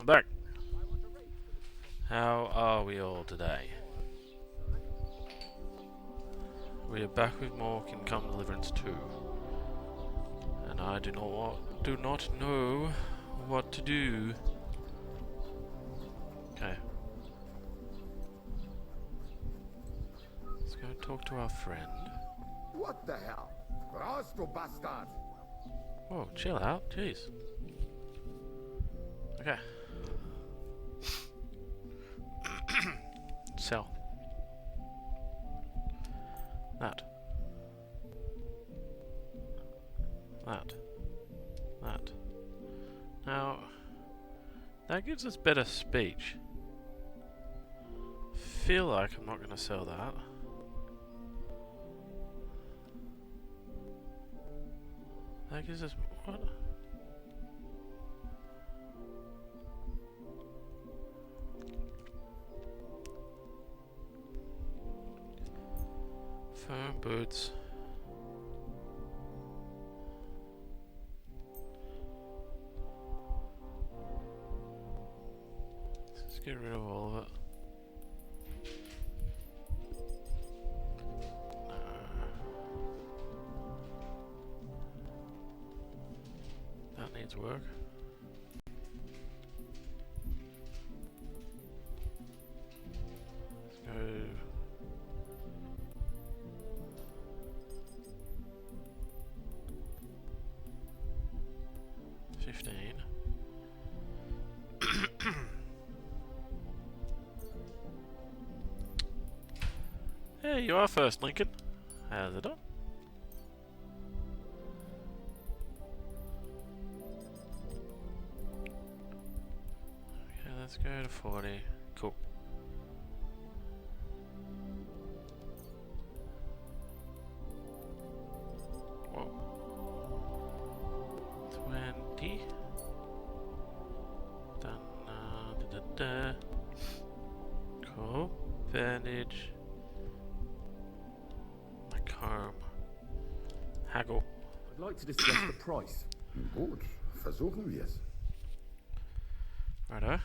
I'm back. How are we all today? We are back with more Kingdom Come Deliverance 2. And I do not know what to do. Okay. Let's go and talk to our friend. What the hell? Raus, du Bastard! Whoa, chill out, jeez. Okay. Sell. That. Now, that gives us better speech. Feel like I'm not going to sell that. That gives us what? Firm boots. Let's get rid of all of it. That needs work. Let's go. Hey, you are first, Lincoln. How's it done? Okay, let's go to 40. Cool. Whoa. 20. Done. Cool. Bandage. My comb. Haggle. I'd like to discuss the price. Gut, versuchen wir's. Righto.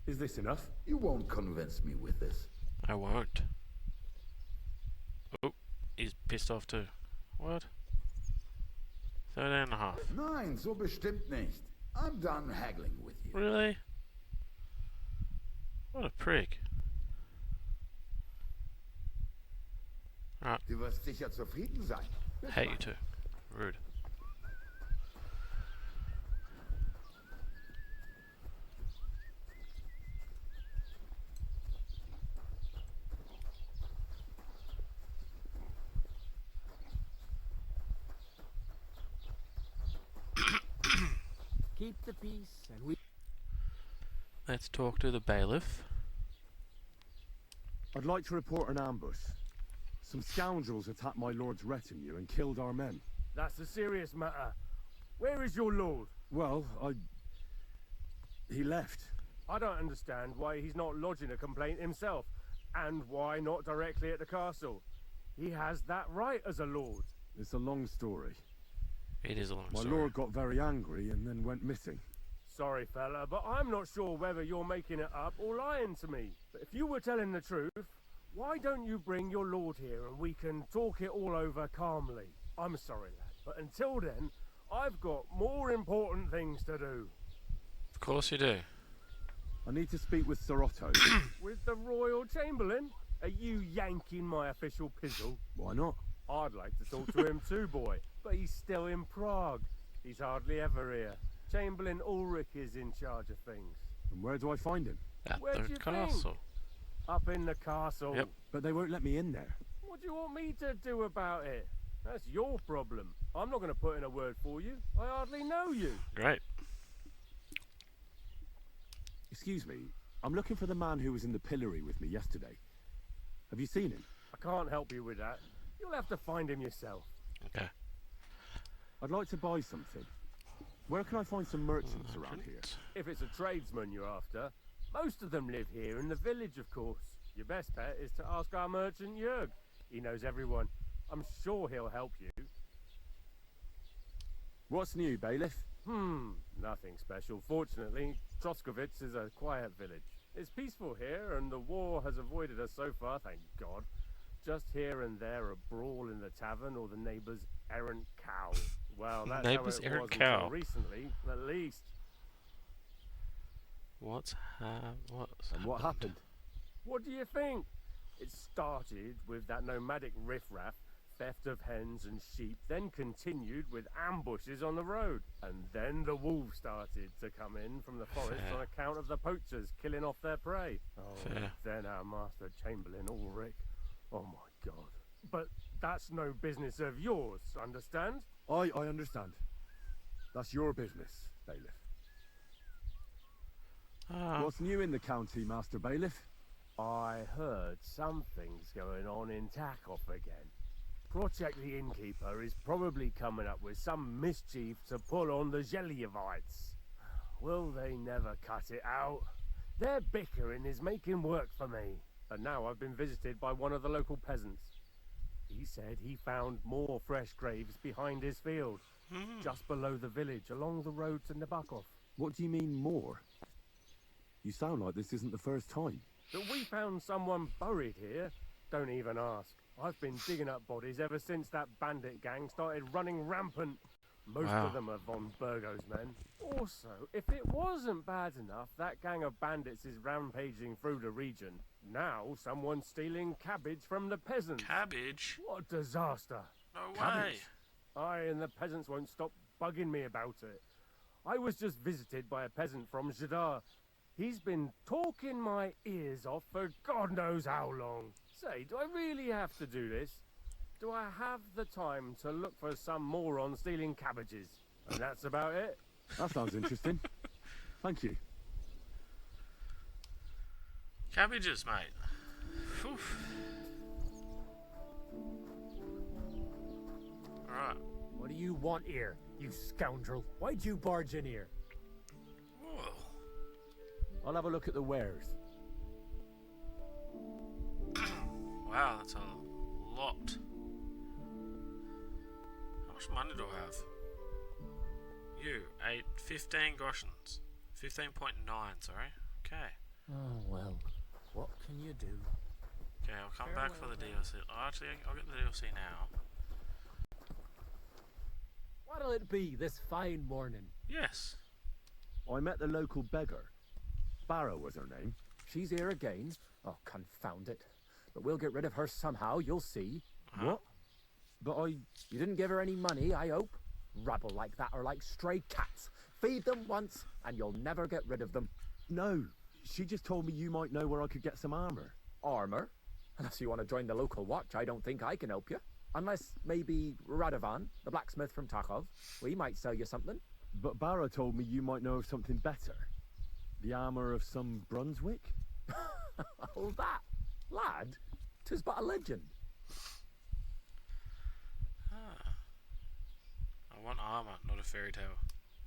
Is this enough? You won't convince me with this. I won't. Oh, he's pissed off too. What? 13.5. Nein, so bestimmt nicht. I'm done haggling with you. Really? What a prick. Right. Du wirst sicher zufrieden sein. Hate you too. Rude. Keep the peace and we... Let's talk to the bailiff. I'd like to report an ambush. Some scoundrels attacked my lord's retinue and killed our men. That's a serious matter. Where is your lord? Well, he left. I don't understand why he's not lodging a complaint himself, and why not directly at the castle. He has that right as a lord. It's a long story. It is a long My story. lord got very angry and then went missing. Sorry, fella, but I'm not sure whether you're making it up or lying to me. But if you were telling the truth, why don't you bring your lord here and we can talk it all over calmly? I'm sorry, lad, but until then, I've got more important things to do. Of course you do. I need to speak with Sir Otto. With the Royal Chamberlain? Are you yanking my official pizzle? Why not? I'd like to talk to him too, boy, but he's still in Prague. He's hardly ever here. Chamberlain Ulrich is in charge of things. And where do I find him? At Where do the you castle. Up in the castle. Yep. But they won't let me in there. What do you want me to do about it? That's your problem. I'm not going to put in a word for you. I hardly know you. Great. Excuse me, I'm looking for the man who was in the pillory with me yesterday. Have you seen him? I can't help you with that. You'll have to find him yourself. Okay. I'd like to buy something. Where can I find some merchants around here? If it's a tradesman you're after, most of them live here in the village, of course. Your best bet is to ask our merchant Jörg. He knows everyone. I'm sure he'll help you. What's new, bailiff? Nothing special. Fortunately, Troskovitz is a quiet village. It's peaceful here, and the war has avoided us so far, thank God. Just here and there a brawl in the tavern or the neighbour's errant cow. Well, that's Neighbour's how it errant was cow. until recently, at least. What's And what happened? What do you think? It started with that nomadic riffraff, theft of hens and sheep, then continued with ambushes on the road. And then the wolves started to come in from the forest Fair. on account of the poachers killing off their prey. Oh, Fair. and then our master Chamberlain Ulrich. Oh my God. But that's no business of yours, understand? I understand. That's your business, bailiff. What's new in the county, Master Bailiff? I heard something's going on in Takov again. Project the Innkeeper is probably coming up with some mischief to pull on the Zeljevites. Will they never cut it out? Their bickering is making work for me. And now I've been visited by one of the local peasants. He said he found more fresh graves behind his field, just below the village, along the road to Nabokov. What do you mean more? You sound like this isn't the first time. That we found someone buried here? Don't even ask. I've been digging up bodies ever since that bandit gang started running rampant. Most Wow. of them are von Burgo's men. Also, if it wasn't bad enough, that gang of bandits is rampaging through the region. Now someone's stealing cabbage from the peasants. Cabbage? What a disaster. No way. Cabbage. Aye, and the peasants won't stop bugging me about it. I was just visited by a peasant from Jadar. He's been talking my ears off for God knows how long. Say, do I really have to do this? Do I have the time to look for some moron stealing cabbages? And that's about it. That sounds interesting. Thank you. Cabbages, mate. Phew. Alright. What do you want here, you scoundrel? Why'd you barge in here? Whoa. I'll have a look at the wares. Wow, that's a lot. How much money do I have? You, 15 groshens. 15.9, sorry. Okay. Oh, well, what can you do? Okay, I'll come back for the DLC. Actually, I'll get the DLC now. What'll it be this fine morning? Yes. I met the local beggar. Barrow was her name. She's here again? Oh, confound it. But we'll get rid of her somehow, you'll see. What? But You didn't give her any money, I hope? Rabble like that are like stray cats. Feed them once, and you'll never get rid of them. No, she just told me you might know where I could get some armor. Armor? Unless you want to join the local watch, I don't think I can help you. Unless maybe Radovan, the blacksmith from Takov. We might sell you something. But Barrow told me you might know of something better. The armor of some Brunswick? All that, lad, 'tis but a legend. I want armor, not a fairy tale.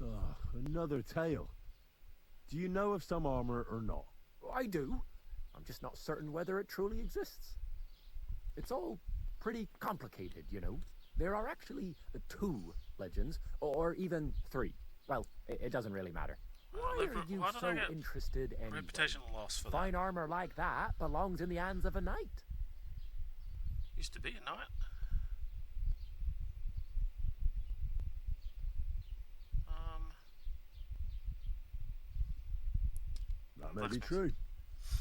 Ugh, another tale. Do you know of some armor or not? I do. I'm just not certain whether it truly exists. It's all pretty complicated, you know. There are actually 2 legends, or even 3. Well, it doesn't really matter. Why are you why don't I so get interested anyway? Reputation loss for that. Fine armor like that belongs in the hands of a knight. Used to be a knight. That may be Blacksmith. true.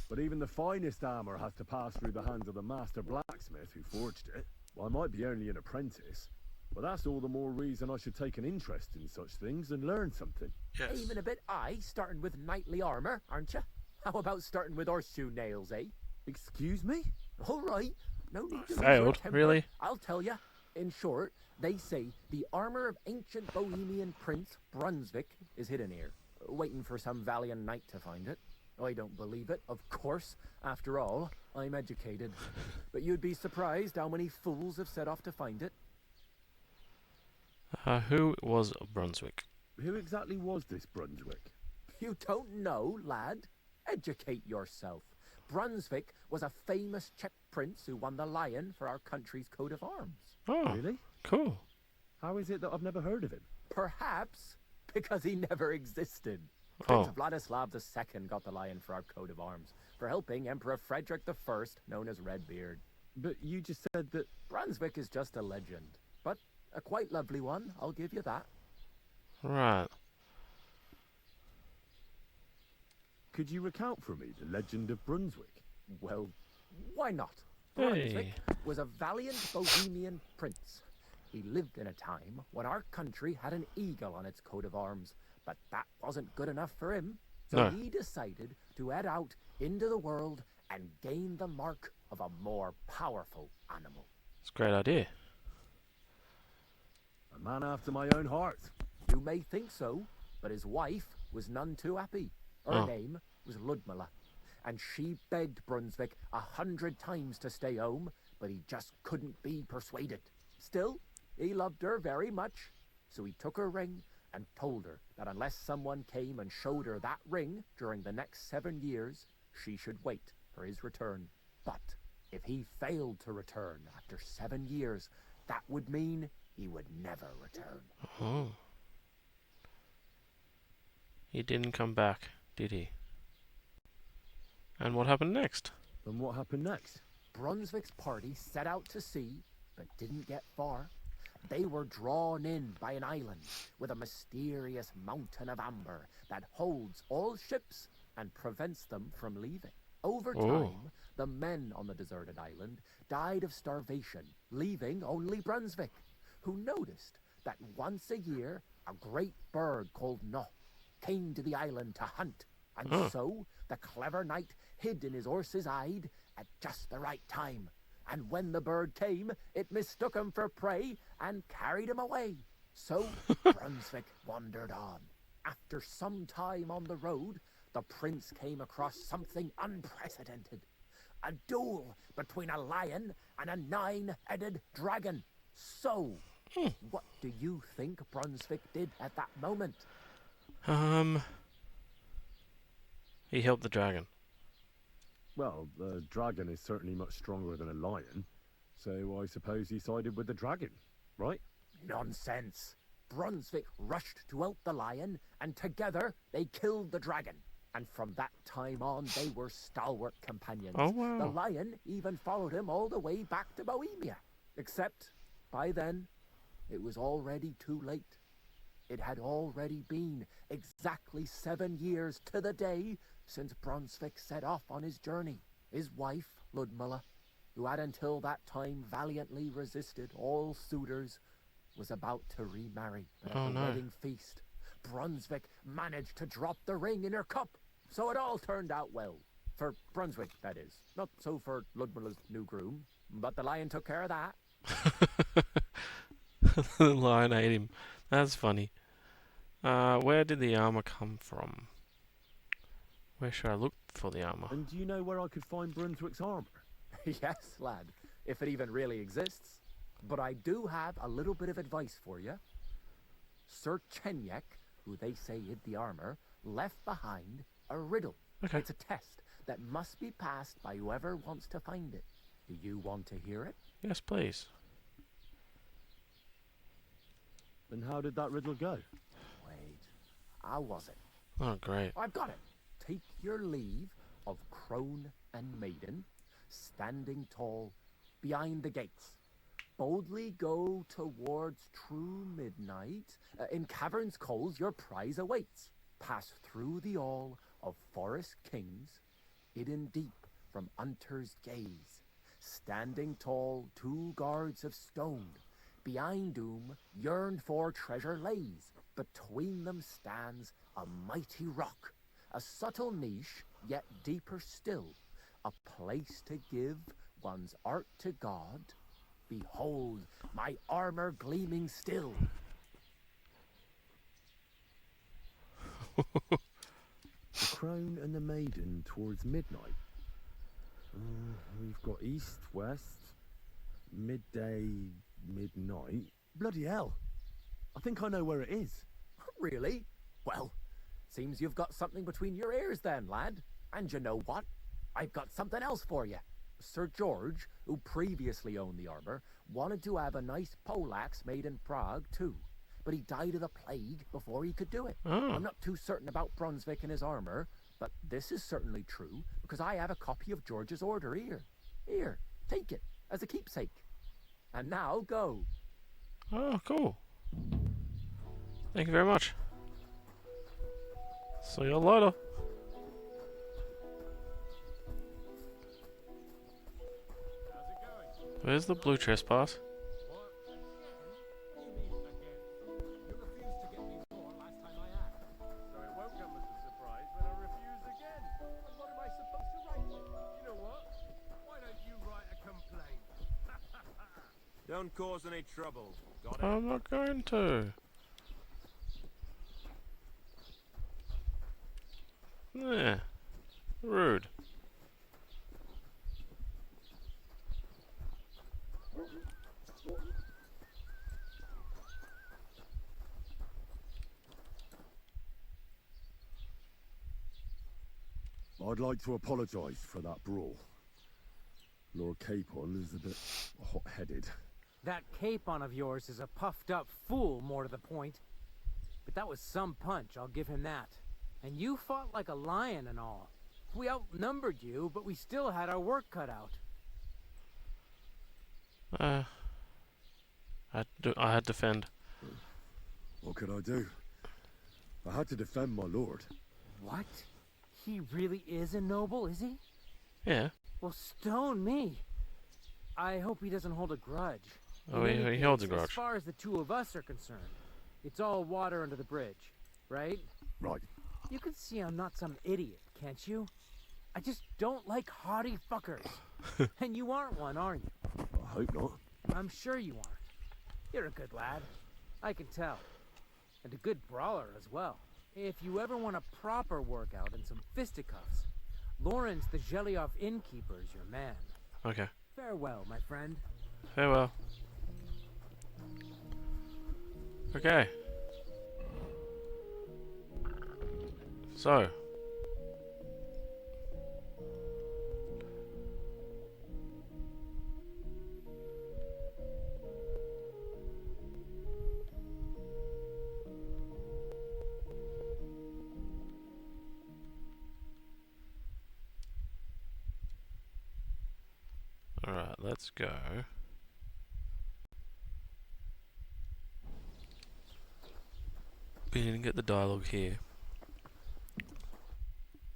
But even the finest armor has to pass through the hands of the master blacksmith who forged it. Well, I might be only an apprentice, but that's all the more reason I should take an interest in such things and learn something. Yes. Aiming a bit high, starting with knightly armor, aren't you? How about starting with horseshoe nails, eh? Excuse me? All right. No need to lose Failed, your temper. really? I'll tell you. In short, they say the armor of ancient Bohemian Prince Brunswick is hidden here, waiting for some valiant knight to find it. I don't believe it, of course. After all, I'm educated. But you'd be surprised how many fools have set off to find it. Who was Brunswick? Who exactly was this Brunswick? You don't know, lad? Educate yourself. Brunswick was a famous Czech prince who won the lion for our country's coat of arms. Oh, Really? cool. How is it that I've never heard of him? Perhaps because he never existed. Prince Oh, Vladislav II got the lion for our coat of arms for helping Emperor Frederick I, known as Redbeard. But you just said that... Brunswick is just a legend, but a quite lovely one, I'll give you that. right. Could you recount for me the legend of Brunswick? Well, why not? Hey. Brunswick was a valiant Bohemian prince. He lived in a time when our country had an eagle on its coat of arms, but that wasn't good enough for him. So No. he decided to head out into the world and gain the mark of a more powerful animal. It's a great idea. A man after my own heart. You may think so, but his wife was none too happy. Her Oh. name was Ludmilla, and she begged Brunswick 100 times to stay home, but he just couldn't be persuaded. Still, he loved her very much, so he took her ring and told her that unless someone came and showed her that ring during the next 7 years, she should wait for his return. But if he failed to return after 7 years, that would mean he would never return. Oh. He didn't come back, did he? And what happened next? And what happened next? Brunswick's party set out to sea, but didn't get far. They were drawn in by an island with a mysterious mountain of amber that holds all ships and prevents them from leaving. Over Oh. time, the men on the deserted island died of starvation, leaving only Brunswick, who noticed that once a year a great bird called No came to the island to hunt, and Huh. so the clever knight hid in his horse's hide at just the right time. And when the bird came, it mistook him for prey and carried him away. So Brunswick wandered on. After some time on the road, the prince came across something unprecedented. A duel between a lion and a 9-headed dragon. So, what do you think Brunswick did at that moment? He helped the dragon. Well, the dragon is certainly much stronger than a lion, so I suppose he sided with the dragon, right? Nonsense. Brunswick rushed to help the lion, and together they killed the dragon. And from that time on, they were stalwart companions. Oh, wow. The lion even followed him all the way back to Bohemia. Except, by then, it was already too late. It had already been exactly 7 years to the day since Brunswick set off on his journey. His wife, Ludmilla, who had until that time valiantly resisted all suitors, was about to remarry. But at Oh, the no. wedding feast, Brunswick managed to drop the ring in her cup. So it all turned out well. For Brunswick, that is. Not so for Ludmilla's new groom, but the lion took care of that. The lion ate him. That's funny. Where did the armor come from? Where should I look for the armor? And do you know where I could find Brunswick's armor? Yes, lad, if it even really exists. But I do have a little bit of advice for you. Sir Chenyek, who they say hid the armor, left behind a riddle. Okay. It's a test that must be passed by whoever wants to find it. Do you want to hear it? Yes, please. And how did that riddle go? Wait, how was it? Oh, great. I've got it. Take your leave of crone and maiden, standing tall behind the gates. Boldly go towards true midnight. In caverns cold your prize awaits. Pass through the all of forest kings, hidden deep from hunter's gaze. Standing tall, 2 guards of stone, behind whom yearned for treasure lays. Between them stands a mighty rock, a subtle niche, yet deeper still, a place to give one's art to God. Behold, my armor gleaming still. The crone and the maiden towards midnight. We've got east, west, midday, midnight. Bloody hell. I think I know where it is. Really? Well, seems you've got something between your ears then, lad. And you know what? I've got something else for you. Sir George, who previously owned the armor, wanted to have a nice poleaxe made in Prague too. but he died of the plague before he could do it. Oh. I'm not too certain about Brunswick and his armor, but this is certainly true because I have a copy of George's order here. Here, take it as a keepsake. And now go. Oh, cool. Thank you very much. See you later. Where's the blue trespass? So it won't come as a surprise when I refuse again. And what am I supposed to write? You know what? Why don't you write a complaint? Don't cause any trouble. Got it? I'm not going to. Yeah. Rude. I'd like to apologise for that brawl. Lord Capon is a bit hot-headed. That Capon of yours is a puffed-up fool, more to the point. But that was some punch, I'll give him that. And you fought like a lion and all. We outnumbered you, but we still had our work cut out. I had to defend. What could I do? I had to defend my lord. What? He really is a noble, is he? Yeah. Well, stone me. I hope he doesn't hold a grudge. Oh, In any he holds a case, grudge. As far as the two of us are concerned, it's all water under the bridge, right? Right. You can see I'm not some idiot, can't you? I just don't like haughty fuckers. And you aren't one, are you? I hope not. I'm sure you aren't. You're a good lad. I can tell. And a good brawler as well. If you ever want a proper workout and some fisticuffs, Lawrence the Gelioff innkeeper is your man. Okay. Farewell, my friend. Farewell. Okay. So. Alright, let's go. We didn't get the dialogue here.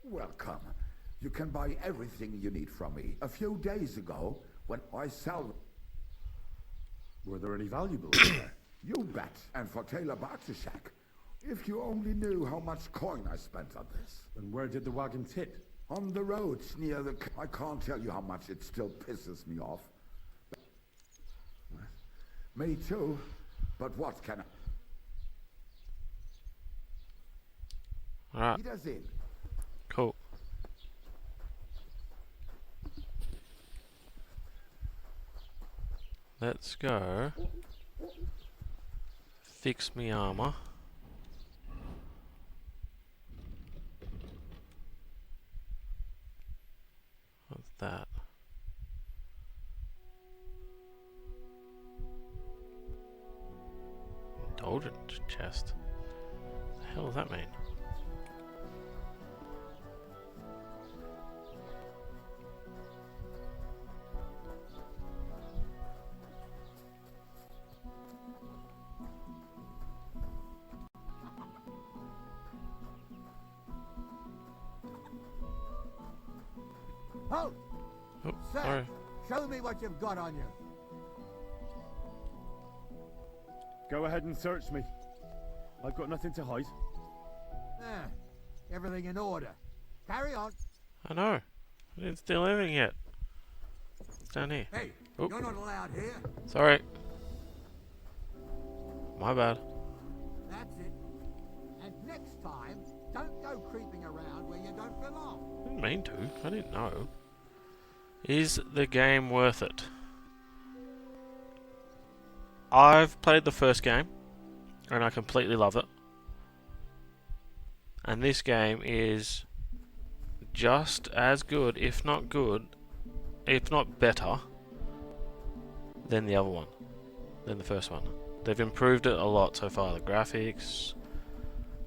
Welcome. You can buy everything you need from me. A few days ago, when I Were there any valuables there? You bet. And for Taylor Bartishak. If you only knew how much coin I spent on this. And where did the wagon tip? On the roads near the... I can't tell you how much it still pisses me off. Me too. But what can I... Alright, He does in. cool. Let's go. Fix me armor. What's that? Indulgent chest. The hell does that mean? Halt! Oh, Sir, sorry. show me what you've got on you. Go ahead and search me. I've got nothing to hide. Ah, everything in order. Carry on. I know. I didn't steal anything yet. It's down here. Hey, Oh. you're not allowed here. Sorry. My bad. That's it. And next time, don't go creeping around where you don't belong. Didn't mean to. I didn't know. Is the game worth it? I've played the first game and I completely love it. And this game is just as good, if not better than the other one, than the first one. They've improved it a lot so far. The graphics,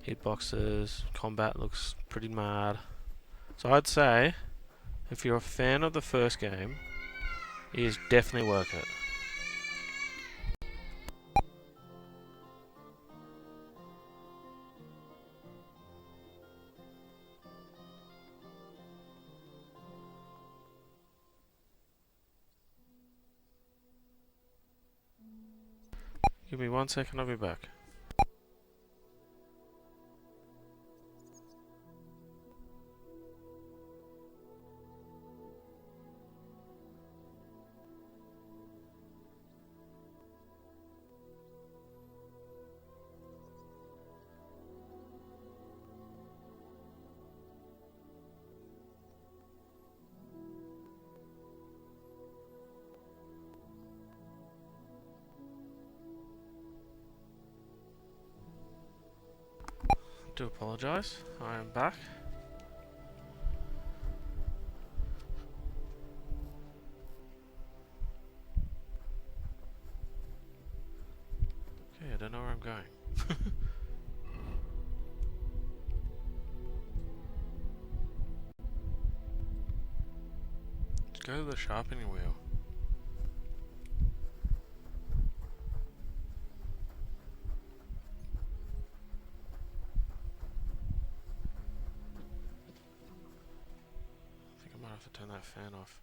hitboxes, combat looks pretty mad. So I'd say, if you're a fan of the first game, it is definitely worth it. Give me 1 second, I'll be back. Do apologise, I am back. Okay, I don't know where I'm going. Let's go to the sharpening wheel. I think I might have to turn that fan off.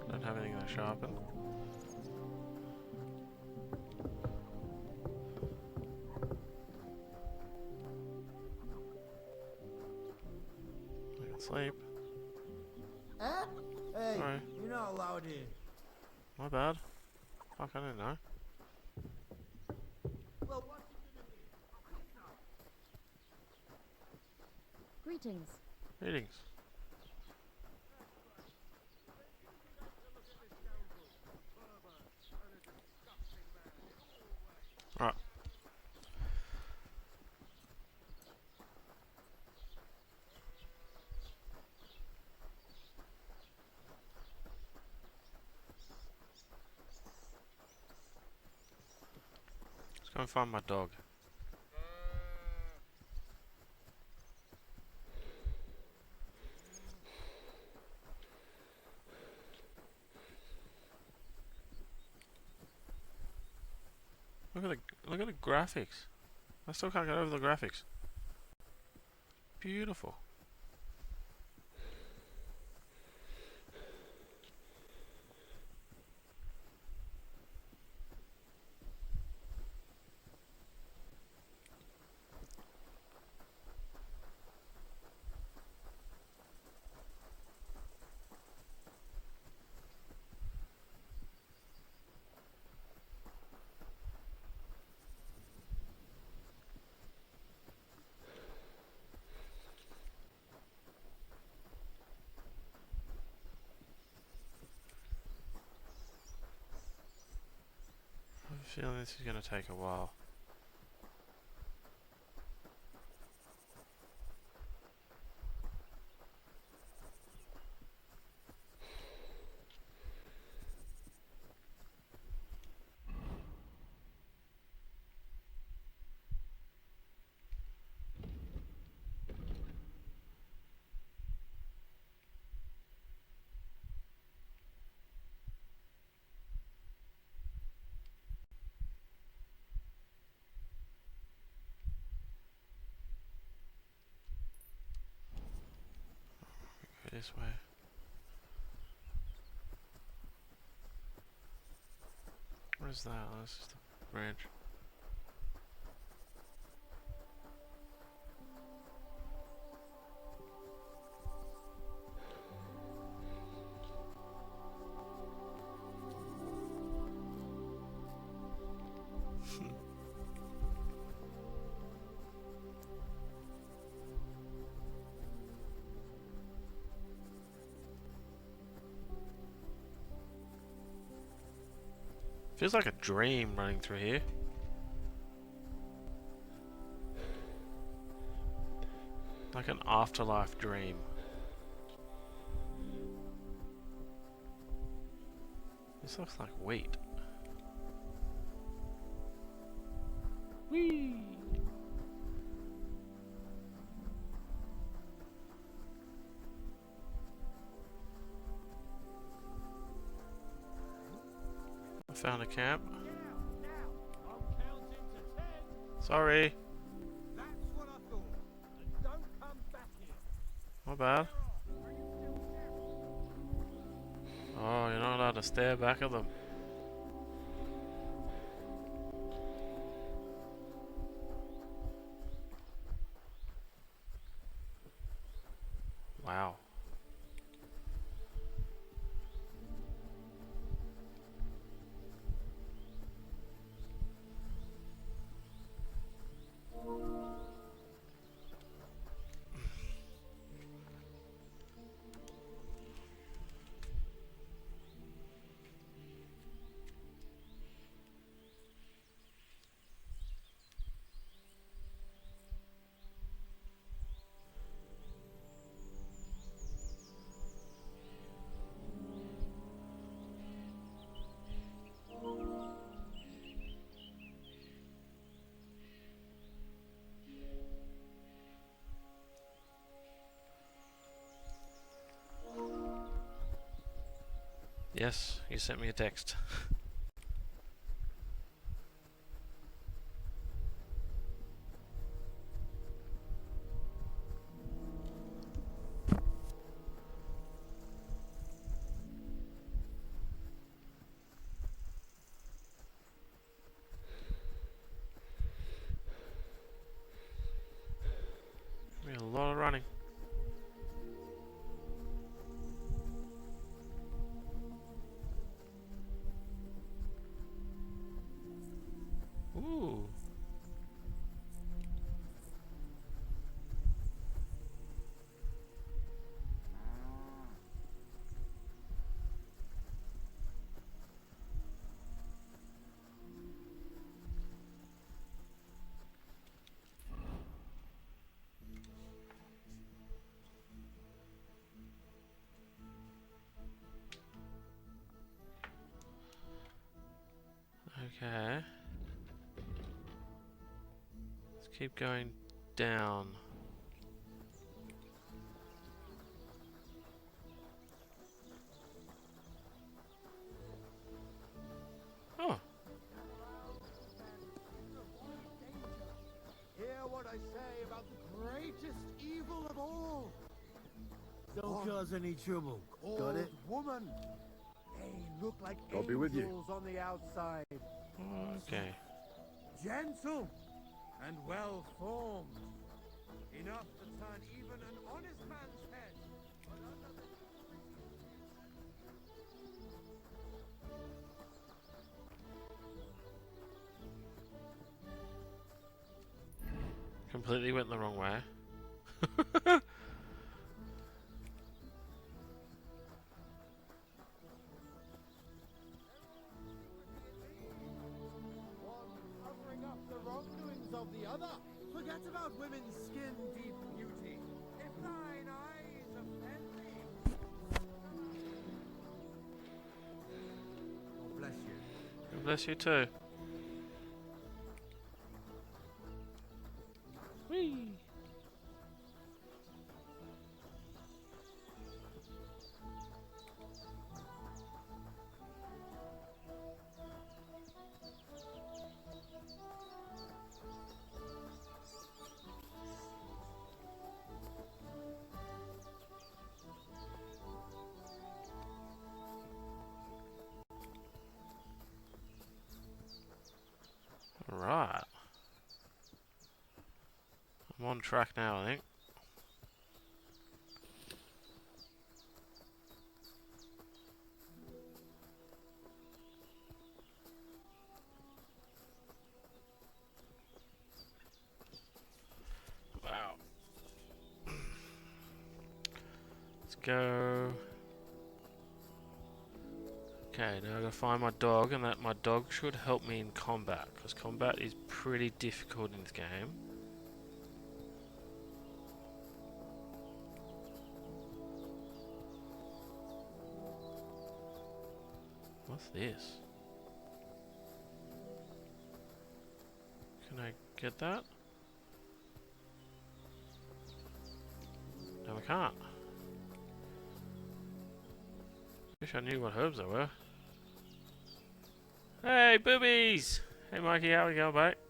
Don't have anything to sharpen. I can sleep. Huh? Hey, Sorry. you're not allowed in. My bad. Fuck, I didn't know. Well, what's it gonna be? Greetings. Greetings. Alright. Let's go and find my dog. Look at the graphics. I still can't get over the graphics. Beautiful. I have a feeling this is going to take a while. Go this way. What is that? Oh, that's just a bridge. Feels like a dream running through here. Like an afterlife dream. This looks like wheat. Whee! I found a camp. Now, I'm counting to 10. Sorry, That's what I thought. And don't come back here. my bad. Oh, you're not allowed to stare back at them. Wow. Yes, you sent me a text. A lot of running. Ooh. Okay. Let's keep going down. Oh, Hear what I say about the greatest evil of all. Don't cause any trouble. Got Old it? woman. They look like I'll be with you. angels on the outside. okay. Gentle and well formed. Enough to turn even an honest man's head. But under the Completely went the wrong way. one covering up the wrongdoings of the other. Forget about women's skin-deep beauty. If thine eyes offend thee. God bless you. God bless you too. Whee! Right. I'm on track now, I think. Wow. Let's go. Okay, now I gotta find my dog, and that my dog should help me in combat, because combat is pretty difficult in this game. What? What's this? Can I get that? No, I can't. Wish I knew what herbs there were. Hey, boobies! Hey, Mikey, how we going, mate?